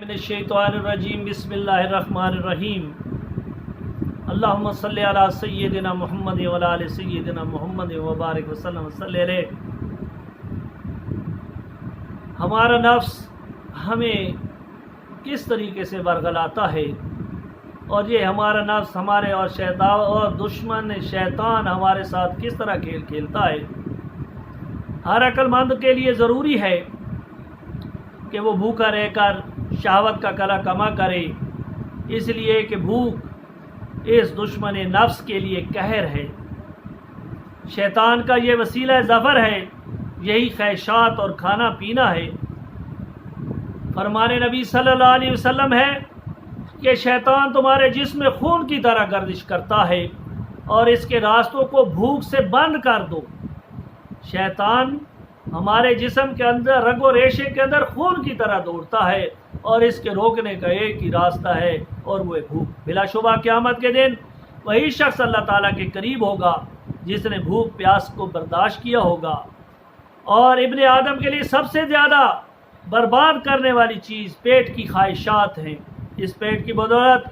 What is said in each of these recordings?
من الشیطان الرجیم بسم اللہ الرحمن الرحیم اللہم صلی علی سیدنا محمد وعلی آل سیدنا محمد وبارک وسلم صلی علیہ۔ ہمارا نفس ہمیں کس طریقے سے ورگلاتا ہے، اور یہ ہمارا نفس ہمارے اور شیطان اور دشمن شیطان ہمارے ساتھ کس طرح کھیل کھیلتا ہے۔ ہر عقل مند کے لیے ضروری ہے کہ وہ بھوکا رہ کر شہوت کا کلا کما کرے، اس لیے کہ بھوک اس دشمن نفس کے لیے قہر ہے۔ شیطان کا یہ وسیلہ ظفر ہے، یہی خواہشات اور کھانا پینا ہے۔ فرمان نبی صلی اللہ علیہ وسلم ہے کہ شیطان تمہارے جسم میں خون کی طرح گردش کرتا ہے اور اس کے راستوں کو بھوک سے بند کر دو۔ شیطان ہمارے جسم کے اندر رگ و ریشے کے اندر خون کی طرح دوڑتا ہے، اور اس کے روکنے کا ایک ہی راستہ ہے، اور وہ ہے بھوک۔ بلا شبہ قیامت کے دن وہی شخص اللہ تعالیٰ کے قریب ہوگا جس نے بھوک پیاس کو برداشت کیا ہوگا۔ اور ابن آدم کے لیے سب سے زیادہ برباد کرنے والی چیز پیٹ کی خواہشات ہیں۔ اس پیٹ کی بدولت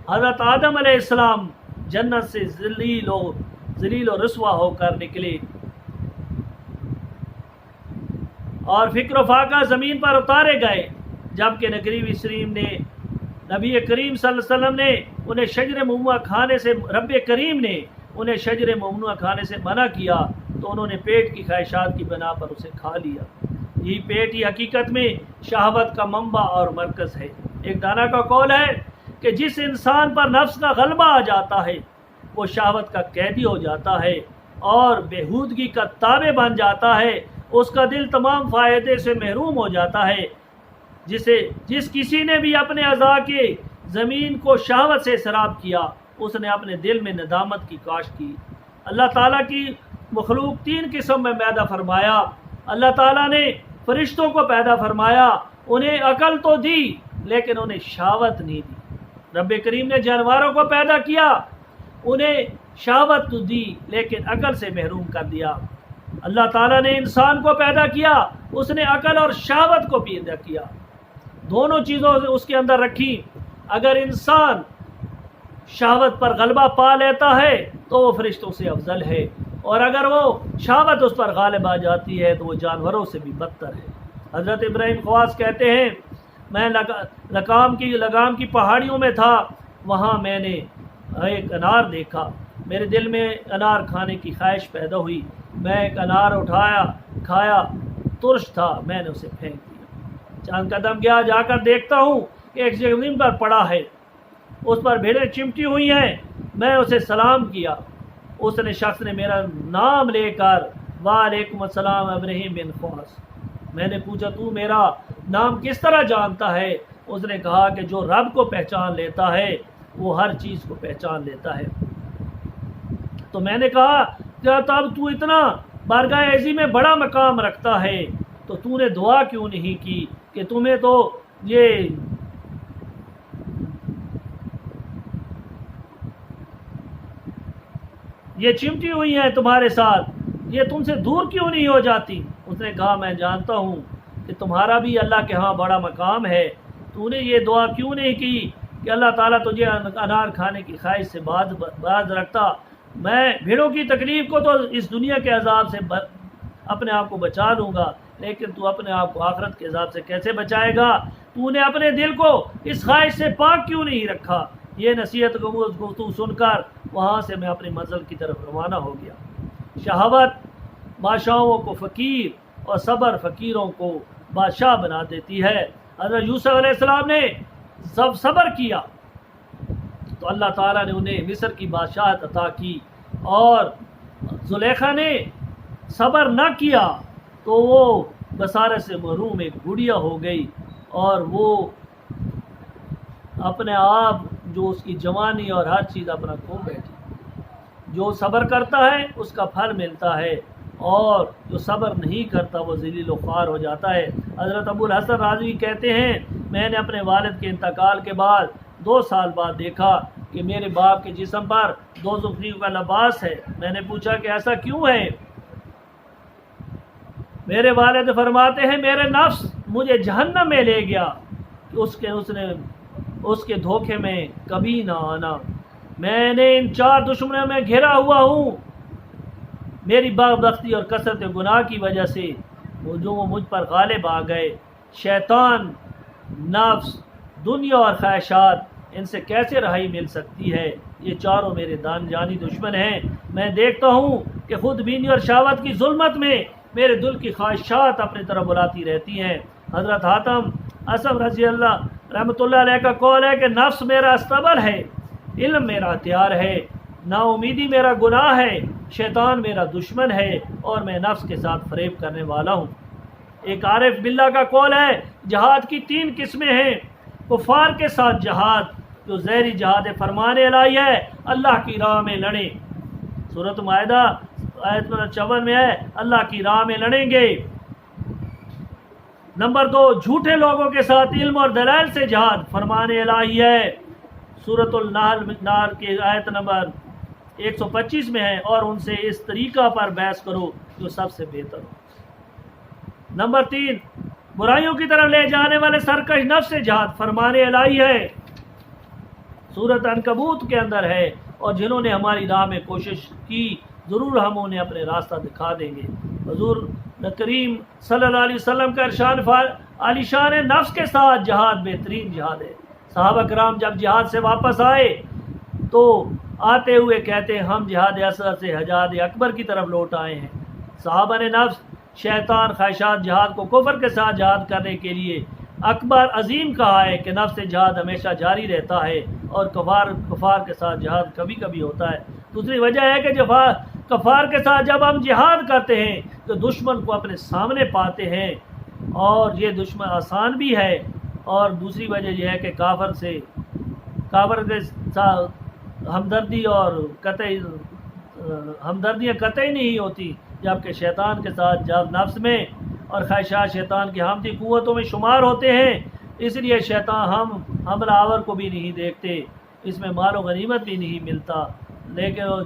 حضرت آدم علیہ السلام جنت سے ذلیل و رسوا ہو کر نکلے، اور فکر و فاقہ زمین پر اتارے گئے، جبکہ نبی کریم صلی اللہ علیہ وسلم نے انہیں شجر ممنوع کھانے سے رب کریم نے انہیں شجر ممنوع کھانے سے منع کیا، تو انہوں نے پیٹ کی خواہشات کی بنا پر اسے کھا لیا۔ یہی پیٹ ہی حقیقت میں شہوت کا منبع اور مرکز ہے۔ ایک دانا کا قول ہے کہ جس انسان پر نفس کا غلبہ آ جاتا ہے وہ شہوت کا قیدی ہو جاتا ہے اور بےہودگی کا تابع بن جاتا ہے، اس کا دل تمام فائدے سے محروم ہو جاتا ہے۔ جس کسی نے بھی اپنے اعضاء کے زمین کو شہوت سے سراب کیا، اس نے اپنے دل میں ندامت کی کاشت کی۔ اللہ تعالیٰ کی مخلوق تین قسم میں پیدا فرمایا۔ اللہ تعالیٰ نے فرشتوں کو پیدا فرمایا، انہیں عقل تو دی لیکن انہیں شہوت نہیں دی۔ رب کریم نے جانوروں کو پیدا کیا، انہیں شہوت تو دی لیکن عقل سے محروم کر دیا۔ اللہ تعالیٰ نے انسان کو پیدا کیا، اس نے عقل اور شہوت کو پیدا کیا، دونوں چیزوں سے اس کے اندر رکھی۔ اگر انسان شہوت پر غلبہ پا لیتا ہے تو وہ فرشتوں سے افضل ہے، اور اگر وہ شہوت اس پر غالب آ جاتی ہے تو وہ جانوروں سے بھی بدتر ہے۔ حضرت ابراہیم خواص کہتے ہیں، میں لگام کی پہاڑیوں میں تھا، وہاں میں نے ایک انار دیکھا، میرے دل میں انار کھانے کی خواہش پیدا ہوئی، میں ایک انار اٹھایا، کھایا، ترش تھا، میں نے اسے پھینک دیا۔ چند قدم گیا، جا کر دیکھتا ہوں کہ ایک زمین پر پڑا ہے، اس پر بھیڑیں چمٹی ہوئی ہیں، میں اسے سلام کیا، اس نے شخص نے میرا نام لے کر وعلیکم السلام ابراہیم بن خواص۔ میں نے پوچھا تو میرا نام کس طرح جانتا ہے؟ اس نے کہا کہ جو رب کو پہچان لیتا ہے وہ ہر چیز کو پہچان لیتا ہے۔ تو میں نے کہا کہ تب تو اتنا بارگاہ اعظم میں بڑا مقام رکھتا ہے تو تو نے دعا کیوں نہیں کی کہ تمہیں تو یہ چمٹی ہوئی ہیں تمہارے ساتھ، یہ تم سے دور کیوں نہیں ہو جاتی؟ اس نے کہا میں جانتا ہوں کہ تمہارا بھی اللہ کے ہاں بڑا مقام ہے، تو نے یہ دعا کیوں نہیں کی کہ اللہ تعالیٰ تجھے انار کھانے کی خواہش سے باز رکھتا؟ میں بھیڑوں کی تکلیف کو تو اس دنیا کے عذاب سے اپنے آپ کو بچا لوں گا، لیکن تو اپنے آپ کو آخرت کے عذاب سے کیسے بچائے گا؟ تو نے اپنے دل کو اس خواہش سے پاک کیوں نہیں رکھا؟ یہ نصیحت گفتگو سن کر وہاں سے میں اپنی منزل کی طرف روانہ ہو گیا۔ شہوت بادشاہوں کو فقیر اور صبر فقیروں کو بادشاہ بنا دیتی ہے۔ حضرت یوسف علیہ السلام نے صبر کیا تو اللہ تعالیٰ نے انہیں مصر کی بادشاہت عطا کی، اور زلیخا نے صبر نہ کیا تو وہ بصارت سے محروم ایک گڑیا ہو گئی، اور وہ اپنے آپ جو اس کی جوانی اور ہر چیز اپنا کھو بیٹھی۔ جو صبر کرتا ہے اس کا پھل ملتا ہے، اور جو صبر نہیں کرتا وہ ذلیل و خوار ہو جاتا ہے۔ حضرت ابو الحسن رازوی کہتے ہیں، میں نے اپنے والد کے انتقال کے بعد 2 سال بعد دیکھا کہ میرے باپ کے جسم پر 2 زخمیوں کا لباس ہے۔ میں نے پوچھا کہ ایسا کیوں ہے؟ میرے والد فرماتے ہیں میرے نفس مجھے جہنم میں لے گیا کہ اس کے دھوکے میں کبھی نہ آنا۔ میں نے ان 4 دشمنوں میں گھرا ہوا ہوں، میری بدبختی اور کثرت گناہ کی وجہ سے وہ مجھ پر غالب آ گئے۔ شیطان، نفس، دنیا اور خواہشات، ان سے کیسے رہائی مل سکتی ہے؟ یہ چاروں میرے جانی دشمن ہیں۔ میں دیکھتا ہوں کہ خود بینی اور شہوت کی ظلمت میں میرے دل کی خواہشات اپنی طرف بلاتی رہتی ہیں۔ حضرت حاتم اسم رضی اللہ رحمۃ اللہ علیہ کا قول ہے کہ نفس میرا استبر ہے، علم میرا ہتھیار ہے، نا امیدی میرا گناہ ہے، شیطان میرا دشمن ہے اور میں نفس کے ساتھ فریب کرنے والا ہوں۔ ایک عارف باللہ کا قول ہے جہاد کی 3 قسمیں ہیں۔ کفار کے ساتھ جہاد جو ظاہری جہاد فرمان الہی ہے، اللہ کی راہ میں لڑیں۔ سورۃ مائدہ آیت نمبر 54 میں ہے اللہ کی راہ میں لڑیں گے۔ نمبر 2، جھوٹے لوگوں کے ساتھ علم اور دلائل سے جہاد فرمان الہی ہے، سورۃ النحل کی آیت نمبر 125 میں ہے، اور ان سے اس طریقہ پر بحث کرو جو سب سے بہتر ہو۔ نمبر 3، برائیوں کی طرف لے جانے والے سرکش نفس سے جہاد فرمان الہی ہے، سورۃ عنکبوت کے اندر ہے، اور جنہوں نے ہماری راہ میں کوشش کی ضرور ہم انہیں اپنے راستہ دکھا دیں گے۔ حضور کریم صلی اللہ علیہ وسلم کا ارشاد علی شان نفس کے ساتھ جہاد بہترین جہاد ہے۔ صحابہ کرام جب جہاد سے واپس آئے تو آتے ہوئے کہتے ہیں ہم جہاد اصغر سے جہاد اکبر کی طرف لوٹ آئے ہیں۔ صحابہ نے نفس، شیطان، خواہشات، جہاد کو کفر کے ساتھ جہاد کرنے کے لیے اکبر عظیم کہا ہے کہ نفس سے جہاد ہمیشہ جاری رہتا ہے اور کفار کے ساتھ جہاد کبھی کبھی ہوتا ہے۔ دوسری وجہ ہے کہ جب کفار کے ساتھ جب ہم جہاد کرتے ہیں تو دشمن کو اپنے سامنے پاتے ہیں، اور یہ دشمن آسان بھی ہے، اور دوسری وجہ یہ ہے کہ کافر کے ساتھ ہمدردی اور ہمدردیاں قطعی نہیں ہوتی، جبکہ شیطان کے ساتھ جب نفس میں اور خواہشات شیطان کی حامدی قوتوں میں شمار ہوتے ہیں، اس لیے شیطان ہم حملہ آور کو بھی نہیں دیکھتے، اس میں مال و غنیمت بھی نہیں ملتا، لیکن اور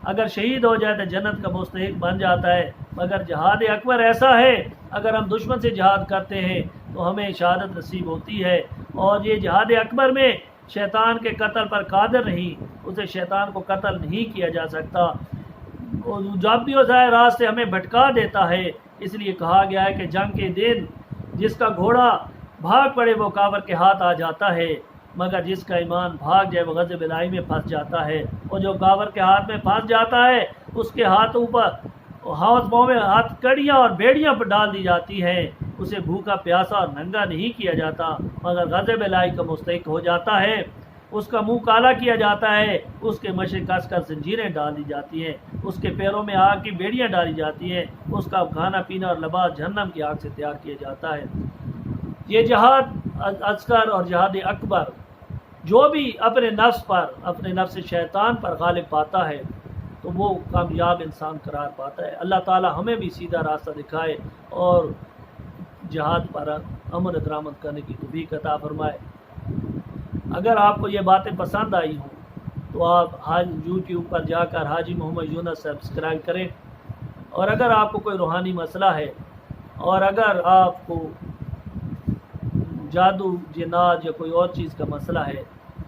اگر شہید ہو جائے تو جنت کا مستحق بن جاتا ہے۔ مگر جہاد اکبر ایسا ہے، اگر ہم دشمن سے جہاد کرتے ہیں تو ہمیں شہادت نصیب ہوتی ہے، اور یہ جہاد اکبر میں شیطان کے قتل پر قادر نہیں، اسے شیطان کو قتل نہیں کیا جا سکتا، جب بھی وہ راست سے ہمیں بھٹکا دیتا ہے۔ اس لیے کہا گیا ہے کہ جنگ کے دن جس کا گھوڑا بھاگ پڑے وہ کافر کے ہاتھ آ جاتا ہے، مگر جس کا ایمان بھاگ جائے وہ غضب الہی میں پھنس جاتا ہے، اور جو کافر کے ہاتھ میں پھنس جاتا ہے اس کے ہاتھوں پر پاؤں میں ہاتھ کڑیاں اور بیڑیاں پر ڈال دی جاتی ہیں، اسے بھوکا پیاسا اور ننگا نہیں کیا جاتا، مگر غضب الہی کا مستحق ہو جاتا ہے، اس کا منہ کالا کیا جاتا ہے، اس کے مشے کس کر زنجیریں ڈال دی جاتی ہیں، اس کے پیروں میں آگ کی بیڑیاں ڈالی جاتی ہیں، اس کا کھانا پینا اور لباس جہنم کی آگ سے تیار کیا جاتا ہے۔ یہ جہاد اصغر اور جہاد اکبر جو بھی اپنے نفس پر، اپنے نفس شیطان پر غالب پاتا ہے تو وہ کامیاب انسان قرار پاتا ہے۔ اللہ تعالی ہمیں بھی سیدھا راستہ دکھائے اور جہاد پر عمل درآمد کرنے کی توفیق عطا فرمائے۔ اگر آپ کو یہ باتیں پسند آئی ہوں تو آپ یوٹیوب پر جا کر حاجی محمد یونس سبسکرائب کریں، اور اگر آپ کو کوئی روحانی مسئلہ ہے، اور اگر آپ کو جادو، جنات یا کوئی اور چیز کا مسئلہ ہے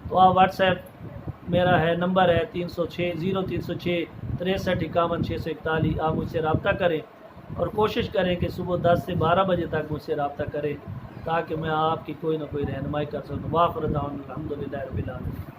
تو آپ واٹس ایپ میرا ہے، نمبر ہے 306 0306 63 51 641، آپ مجھ سے رابطہ کریں اور کوشش کریں کہ صبح 10 سے 12 بجے تک مجھ سے رابطہ کریں تاکہ میں آپ کی کوئی نہ کوئی رہنمائی کر سکوں۔ وآخر دعوانا الحمدللہ رب العالمین۔